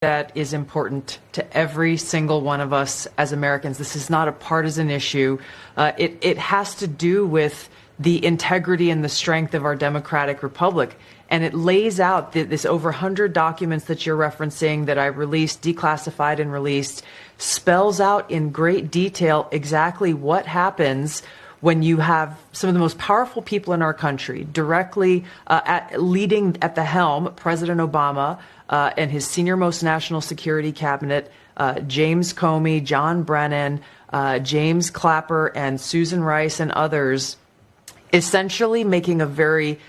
that is important to every single one of us as Americans. This is not a partisan issue. It has to do with the integrity and the strength of our democratic republic. And it lays out this over 100 documents that you're referencing that I released, declassified and released, spells out in great detail exactly what happens when you have some of the most powerful people in our country directly leading at the helm, President Obama and his senior-most national security cabinet, James Comey, John Brennan, James Clapper, and Susan Rice and others, essentially making a very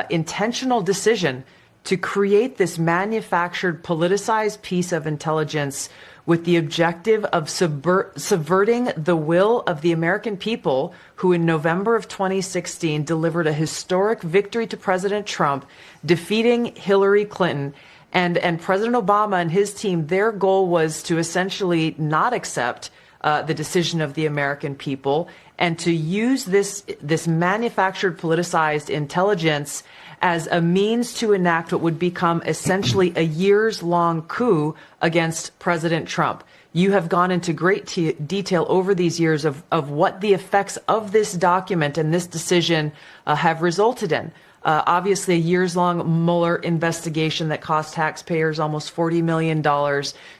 intentional decision to create this manufactured, politicized piece of intelligence with the objective of subverting the will of the American people, who in November of 2016 delivered a historic victory to President Trump, defeating Hillary Clinton. And President Obama and his team, their goal was to essentially not accept the decision of the American people and to use this manufactured, politicized intelligence as a means to enact what would become essentially a years-long coup against President Trump. You have gone into great detail over these years of what the effects of this document and this decision have resulted in. Obviously, a years-long Mueller investigation that cost taxpayers almost $40 million,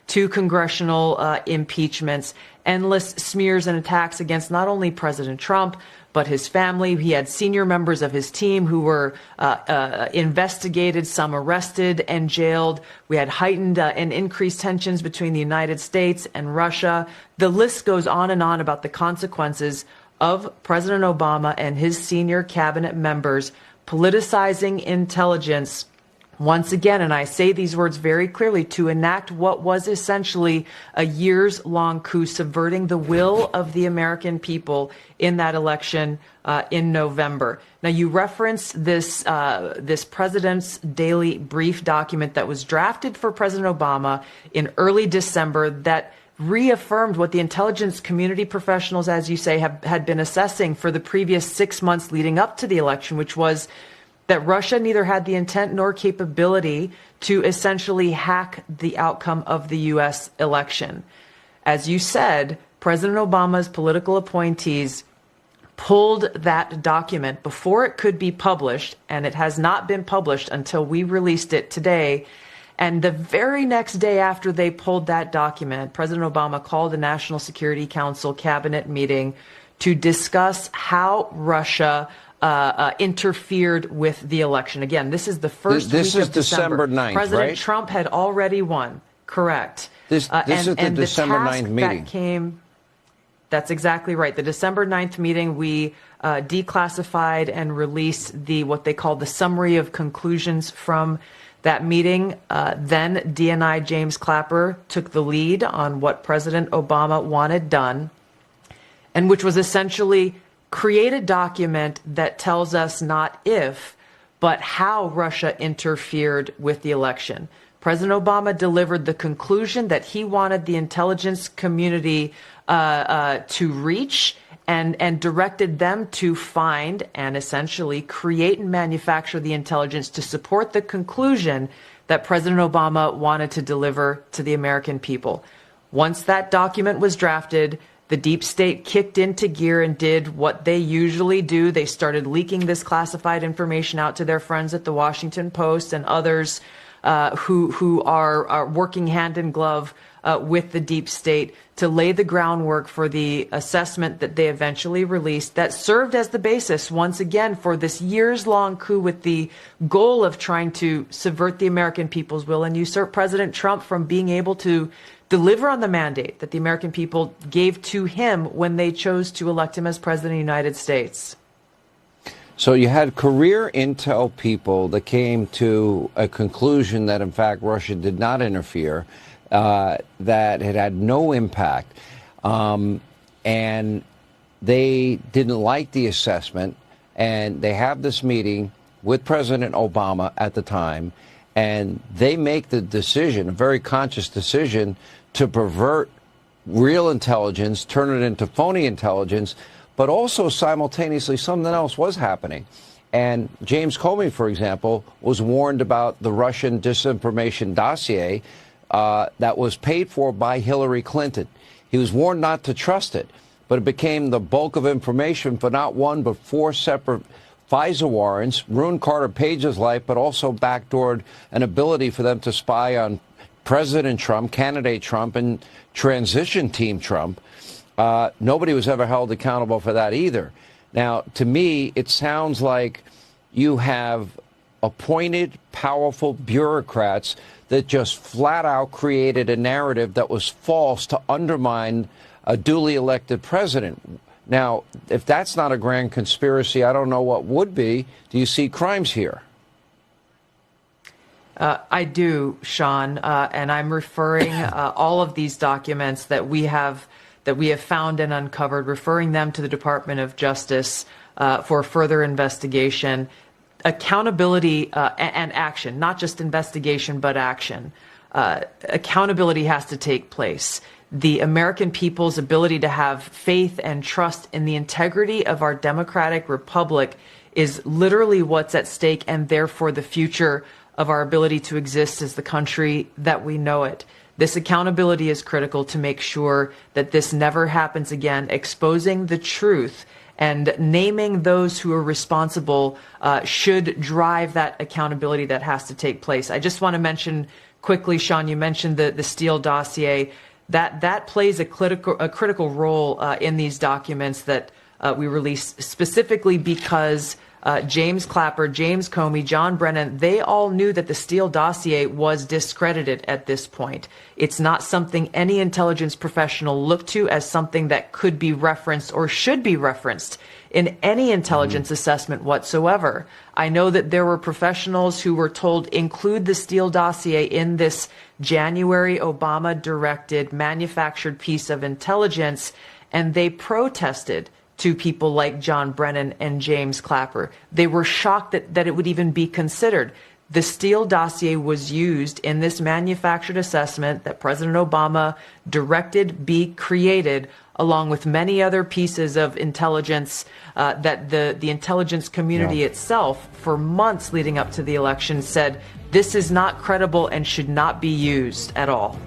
2 congressional impeachments, endless smears and attacks against not only President Trump, but his family. He had senior members of his team who were investigated, some arrested and jailed. We had heightened and increased tensions between the United States and Russia. The list goes on and on about the consequences of President Obama and his senior cabinet members politicizing intelligence once again, and I say these words very clearly, to enact what was essentially a years-long coup, subverting the will of the American people in that election in November. Now, you referenced this President's Daily Brief document that was drafted for President Obama in early December that reaffirmed what the intelligence community professionals, as you say, had been assessing for the previous 6 months leading up to the election, which was that Russia neither had the intent nor capability to essentially hack the outcome of the U.S. election. As you said, President Obama's political appointees pulled that document before it could be published, and it has not been published until we released it today. And the very next day after they pulled that document, President Obama called a National Security Council cabinet meeting to discuss how Russia interfered with the election. Again, this is the first week of December. 9th, President right? Trump had already won. Correct. This is the December 9th meeting. That's exactly right. The December 9th meeting, we declassified and released what they call the summary of conclusions from that meeting. Then DNI James Clapper took the lead on what President Obama wanted done, and which was essentially create a document that tells us not if, but how Russia interfered with the election. President Obama delivered the conclusion that he wanted the intelligence community to reach and directed them to find and essentially create and manufacture the intelligence to support the conclusion that President Obama wanted to deliver to the American people. Once that document was drafted, the deep state kicked into gear and did what they usually do. They started leaking this classified information out to their friends at the Washington Post and others who are working hand in glove with the deep state to lay the groundwork for the assessment that they eventually released that served as the basis once again for this years-long coup with the goal of trying to subvert the American people's will and usurp President Trump from being able to deliver on the mandate that the American people gave to him when they chose to elect him as president of the United States. So you had career intel people that came to a conclusion that, in fact, Russia did not interfere, that it had no impact, and they didn't like the assessment, and they have this meeting with President Obama at the time, and they make the decision, a very conscious decision, to pervert real intelligence, turn it into phony intelligence, but also simultaneously something else was happening. And James Comey, for example, was warned about the Russian disinformation dossier that was paid for by Hillary Clinton. He was warned not to trust it, but it became the bulk of information for not one but 4 separate FISA warrants, ruined Carter Page's life, but also backdoored an ability for them to spy on President Trump, candidate Trump, and transition team Trump. Nobody was ever held accountable for that either. Now, to me, it sounds like you have appointed, powerful bureaucrats that just flat out created a narrative that was false to undermine a duly elected president. Now, if that's not a grand conspiracy, I don't know what would be. Do you see crimes here? I do, Sean, and I'm referring all of these documents that we have found and uncovered, referring them to the Department of Justice for further investigation, accountability, and action, not just investigation, but action. Accountability has to take place. The American people's ability to have faith and trust in the integrity of our democratic republic is literally what's at stake, and therefore the future of our ability to exist as the country that we know it. This accountability is critical to make sure that this never happens again. Exposing the truth and naming those who are responsible should drive that accountability that has to take place. I just want to mention quickly, Sean, you mentioned the Steele dossier. That plays a critical role in these documents that we released, specifically because James Clapper, James Comey, John Brennan, they all knew that the Steele dossier was discredited at this point. It's not something any intelligence professional looked to as something that could be referenced or should be referenced in any intelligence assessment whatsoever. I know that there were professionals who were told include the Steele dossier in this January Obama-directed manufactured piece of intelligence, and they protested to people like John Brennan and James Clapper. They were shocked that it would even be considered. The Steele dossier was used in this manufactured assessment that President Obama directed be created, along with many other pieces of intelligence that the intelligence community itself, for months leading up to the election, said this is not credible and should not be used at all.